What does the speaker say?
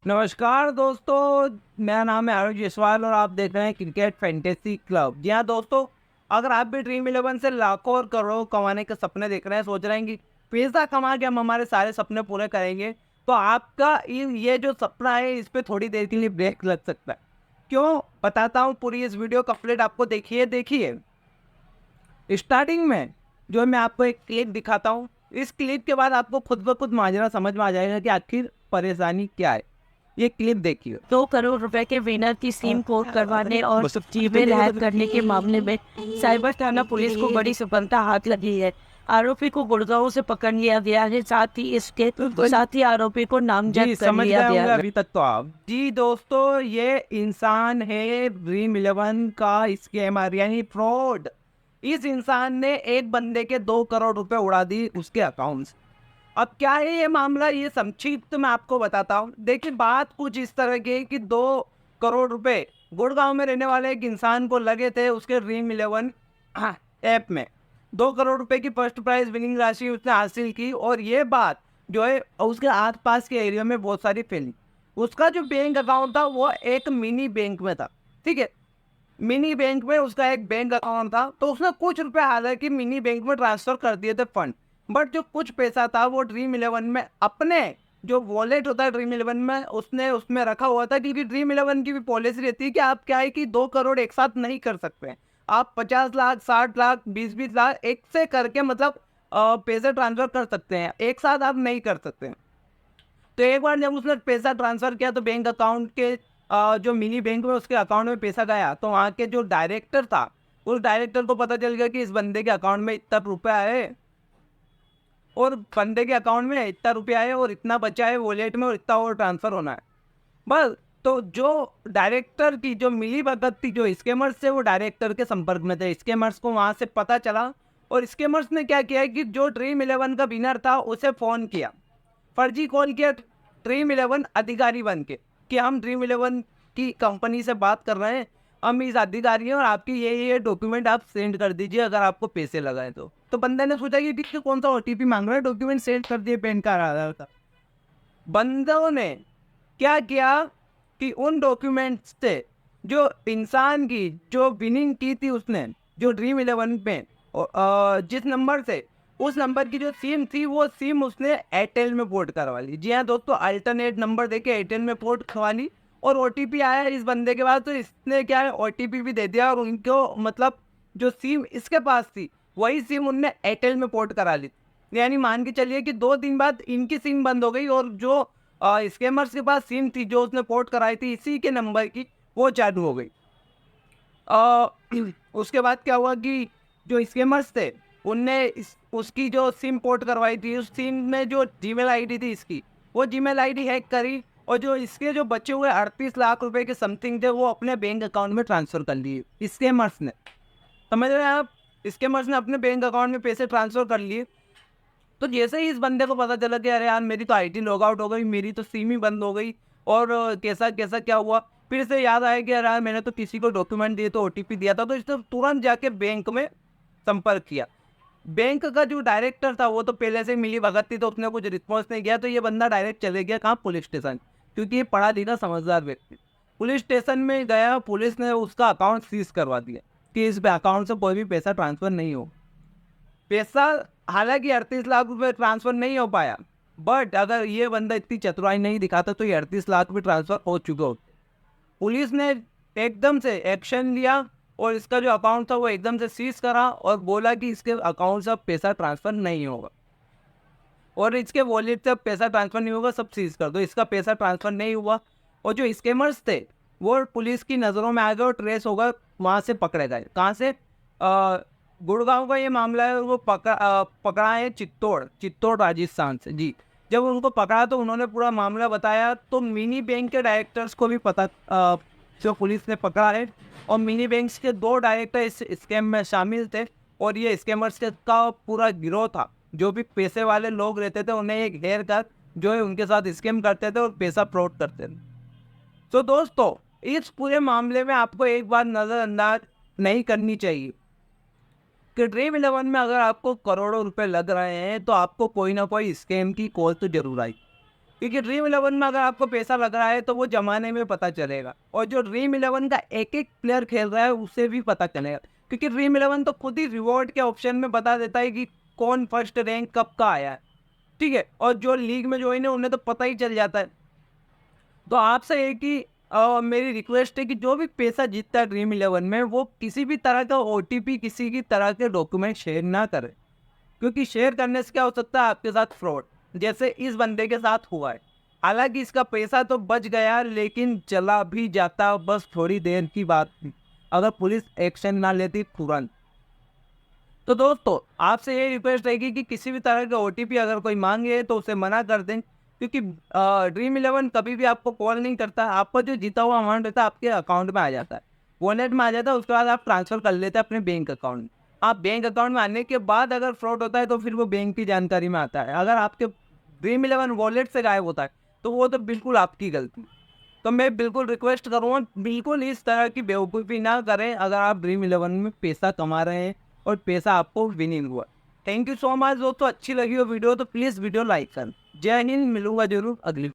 नमस्कार दोस्तों, मेरा नाम है आरुष जायसवाल और आप देख रहे हैं क्रिकेट फैंटेसी क्लब। जी हाँ दोस्तों, अगर आप भी ड्रीम 11 से लाखों और करोड़ों कमाने के सपने देख रहे हैं, सोच रहे हैं कि पैसा कमा के हम हमारे सारे सपने पूरे करेंगे, तो आपका ये जो सपना है इस पे थोड़ी देर के लिए ब्रेक लग सकता है। क्यों बताता हूँ, पूरी इस वीडियो कंप्लीट आपको देखिए। स्टार्टिंग में जो मैं आपको एक क्लिप दिखाता हूँ, इस क्लिप के बाद आपको खुद ब खुद माजरा समझ में आ जाएगा कि आखिर परेशानी क्या है। ये क्लिप देखिए। 2 करोड़ रुपए के विनर की सिम पोर्ट करवाने और जीमेल हैक करने के मामले में साइबर थाना पुलिस को बड़ी सफलता हाथ लगी है। आरोपी को गुड़गांव से पकड़ लिया गया है। साथ ही आरोपी को नामजद जी कर समझ लिया गए गया होंगे है। अभी तक तो आप। जी दोस्तों, ये इंसान है ड्रीम 11 का स्कैमर यानी फ्रॉड। इस इंसान ने एक बंदे के 2 करोड़ रुपए उड़ा दी उसके अकाउंट से। अब क्या है ये मामला, ये संक्षिप्त में आपको बताता हूँ। देखिए, बात कुछ इस तरह की है कि 2 करोड़ रुपए गुड़गांव में रहने वाले एक इंसान को लगे थे उसके ड्रीम 11 ऐप में। 2 करोड़ रुपए की फर्स्ट प्राइज विनिंग राशि उसने हासिल की और ये बात जो है उसके आसपास के एरिया में बहुत सारी फैली। उसका जो बैंक अकाउंट था वो एक मिनी बैंक में था। ठीक है, मिनी बैंक में उसका एक बैंक अकाउंट था, तो उसने कुछ रुपए हालांकि मिनी बैंक में ट्रांसफर कर दिए थे फंड। बट जो कुछ पैसा था वो ड्रीम 11 में अपने जो वॉलेट होता है ड्रीम 11 में उसने उसमें रखा हुआ था, क्योंकि ड्रीम 11 की भी पॉलिसी रहती है कि आप क्या है कि 2 करोड़ एक साथ नहीं कर सकते हैं। आप 50 लाख 60 लाख 20 20 लाख एक से करके मतलब पैसे ट्रांसफर कर सकते हैं, एक साथ आप नहीं कर सकते हैं। तो एक बार जब उसने पैसा ट्रांसफर किया तो बैंक अकाउंट के जो मिनी बैंक में उसके अकाउंट में पैसा गया, तो वहाँ के जो डायरेक्टर था उस डायरेक्टर को पता चल गया कि इस बंदे के अकाउंट में इतना रुपया है और बंदे के अकाउंट में इतना रुपया है और इतना बचा है वॉलेट में और इतना और ट्रांसफर होना है बस। तो जो डायरेक्टर की जो मिली भगत थी जो स्कैमर्स से, वो डायरेक्टर के संपर्क में थे। स्कैमर्स को वहाँ से पता चला और स्कैमर्स ने क्या किया कि जो ड्रीम 11 का विनर था उसे फ़ोन किया, फर्जी कॉल किया ड्रीम 11 अधिकारी बन के कि हम ड्रीम 11 की कंपनी से बात कर रहे हैं, हम इस अधिकारी हैं और आपकी ये डॉक्यूमेंट आप सेंड कर दीजिए अगर आपको पैसे लगाए तो बंदे ने सोचा कि ठीक है, कौन सा ओटीपी मांग रहा है, डॉक्यूमेंट सेंड कर दिए पैन कार्ड आधार का। बंदों ने क्या किया कि उन डॉक्यूमेंट्स से जो इंसान की जो विनिंग की थी उसने जो ड्रीम 11 में जिस नंबर से, उस नंबर की जो सिम थी वो सिम उसने एयरटेल में पोर्ट करवा ली। जी हाँ दोस्तों, अल्टरनेट नंबर देके एयरटेल में पोर्ट करवा ली और ओटीपी आया इस बंदे के पास, तो इसने क्या है ओटीपी भी दे दिया और उनको मतलब जो सिम इसके पास थी वही सिम उनने एयरटेल में पोर्ट करा ली। यानी मान के चलिए कि 2 दिन बाद इनकी सिम बंद हो गई और जो स्कैमर्स के पास सिम थी जो उसने पोर्ट कराई थी इसी के नंबर की, वो चालू हो गई। अ, उसके बाद क्या हुआ कि जो स्कैमर्स थे उनने उसकी जो सिम पोर्ट करवाई थी उस सिम में जो जीमेल आईडी थी इसकी, वो जीमेल आईडी हैक करी और जो इसके जो बचे हुए 38 लाख रुपए के समथिंग थे वो अपने बैंक अकाउंट में ट्रांसफर कर लिए स्कैमर्स ने। समझ रहे हैं आप, स्कैमर्स ने अपने बैंक अकाउंट में पैसे ट्रांसफर कर लिए। तो जैसे ही इस बंदे को पता चला कि अरे यार मेरी तो आईटी लॉग आउट हो गई, मेरी तो सिम ही बंद हो गई और कैसा कैसा क्या हुआ, फिर से याद आया कि यार मैंने तो किसी को डॉक्यूमेंट दिए तो ओटीपी दिया था, तो इसने तुरंत जाके बैंक में संपर्क किया। बैंक का जो डायरेक्टर था वो तो पहले से मिली भगत थी तो उसने कुछ रिस्पॉन्स नहीं किया, तो ये बंदा डायरेक्ट चले गया कहाँ, पुलिस स्टेशन, क्योंकि ये पढ़ा लिखा समझदार व्यक्ति। पुलिस स्टेशन में गया, पुलिस ने उसका अकाउंट सीज करवा दिया कि इस अकाउंट से कोई भी पैसा ट्रांसफर नहीं हो। पैसा हालांकि 38 लाख रुपए ट्रांसफर नहीं हो पाया, बट अगर ये बंदा इतनी चतुराई नहीं दिखाता तो ये 38 लाख भी ट्रांसफर हो चुके होते। पुलिस ने एकदम से एक्शन लिया और इसका जो अकाउंट था वो एकदम से सीज करा और बोला कि इसके अकाउंट से अब पैसा ट्रांसफर नहीं होगा और इसके वॉलेट से अब पैसा ट्रांसफर नहीं होगा, सब सीज कर दो। इसका पैसा ट्रांसफर नहीं हुआ और जो स्कैमर्स थे वो पुलिस की नज़रों में आ गए और ट्रेस होकर वहाँ से पकड़े गए। कहाँ से? गुड़गांव का ये मामला है। वो पकड़ा है चित्तौड़ चित्तौड़ राजस्थान से। जी, जब उनको पकड़ा तो उन्होंने पूरा मामला बताया, तो मिनी बैंक के डायरेक्टर्स को भी पता जो पुलिस ने पकड़ा है और मिनी बैंक्स के 2 डायरेक्टर इस स्कैम में शामिल थे और ये स्कैमर्स के का पूरा गिरोह था। जो भी पैसे वाले लोग रहते थे उन्हें एक घेर कर जो है उनके साथ स्कैम करते थे और पैसा फ्रॉड करते थे। तो दोस्तों, इस पूरे मामले में आपको एक बात नज़रअंदाज नहीं करनी चाहिए कि ड्रीम 11 में अगर आपको करोड़ों रुपए लग रहे हैं तो आपको कोई ना कोई स्कैम की कॉल तो जरूर आई। क्योंकि ड्रीम इलेवन में अगर आपको पैसा लग रहा है तो वो जमाने में पता चलेगा, और जो ड्रीम इलेवन का एक एक प्लेयर खेल रहा है उसे भी पता चलेगा, क्योंकि ड्रीम इलेवन तो खुद ही रिवॉर्ड के ऑप्शन में बता देता है कि कौन फर्स्ट रैंक कब का आया है, ठीक है। और जो लीग में ज्वाइन है उन्हें तो पता ही चल जाता है। तो आपसे एक ही मेरी रिक्वेस्ट है कि जो भी पैसा जीतता है ड्रीम इलेवन में, वो किसी भी तरह का OTP, किसी की तरह के डॉक्यूमेंट शेयर ना करे, क्योंकि शेयर करने से क्या हो सकता है आपके साथ फ्रॉड, जैसे इस बंदे के साथ हुआ है। हालांकि इसका पैसा तो बच गया, लेकिन चला भी जाता, बस थोड़ी देर की बात थी अगर पुलिस एक्शन ना लेती तुरंत। तो दोस्तों आपसे ये रिक्वेस्ट रहेगी कि किसी भी तरह का OTP अगर कोई मांगे तो उसे मना कर दें, क्योंकि ड्रीम इलेवन कभी भी आपको कॉल नहीं करता, आपका जो जीता हुआ अमाउंट रहता है आपके अकाउंट में आ जाता है, वॉलेट में आ जाता है, उसके बाद आप ट्रांसफ़र कर लेते हैं अपने बैंक अकाउंट में। आप बैंक अकाउंट में आने के बाद अगर फ्रॉड होता है तो फिर वो बैंक की जानकारी में आता है। अगर आपके ड्रीम इलेवन वॉलेट से गायब होता है तो वो तो बिल्कुल आपकी गलती। तो मैं बिल्कुल रिक्वेस्ट करूँगा, बिल्कुल इस तरह की बेवकूफ़ी ना करें अगर आप ड्रीम इलेवन में पैसा कमा रहे हैं और पैसा आपको विनिंग हुआ। थैंक यू सो मच दोस्तों, अच्छी लगी हो वीडियो तो प्लीज़ वीडियो लाइक कर। जय हिंद, मिलूंगा जरूर अगली